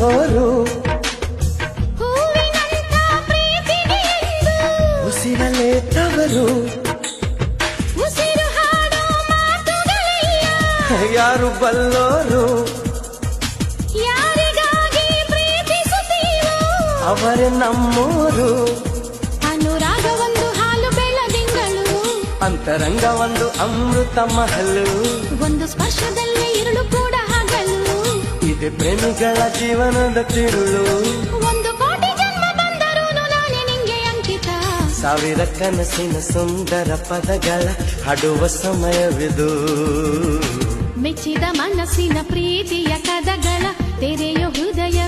ಜೋರು ಹೂವಿನಂಥ ಪ್ರೀತಿಗೆ ಎಂದು ಉಸಿರಲೇ ತವರು ಉಸಿರು ಹಾಡೋ ಮಾತುಗಳೆಲ್ಲ ಯಾರು ಬಲ್ಲೋರು ಯಾರಿಗಾಗಿ ಪ್ರೀತಿಸುತ್ತೀವೋ ಅವರೇ ನಮ್ಮೂರು ಅನುರಾಗ ಒಂದು ಹಾಲು ಬೆಳದಿಂಗಳು ಅಂತರಂಗ ಒಂದು ಅಮೃತ ಮಹಲು ಒಂದು ಸ್ಪರ್ಶದಲ್ಲೇ ഇരുಳು ಕೂಡ ಹಗಲು ಇದೆ ಪ್ರೇಮಿಗಳ ಜೀವನದ ತಿರುಳು ಒಂದು ಕೋಟಿ ಜನ್ಮ ಬಂದರೂ ನಾನೇ ನಿಂಗೆ ಅಂಕಿತ ಸಾವಿರ ಕನಸಿನ ಸುಂದರ ಪದಗಳ ಹಾಡುವ ಸಮಯವಿದು ಮೆಚ್ಚಿದ ಮನಸ್ಸಿನ ಪ್ರೀತಿಯ ಕದಗಳ ತೆರೆಯೋ ಹೃದಯ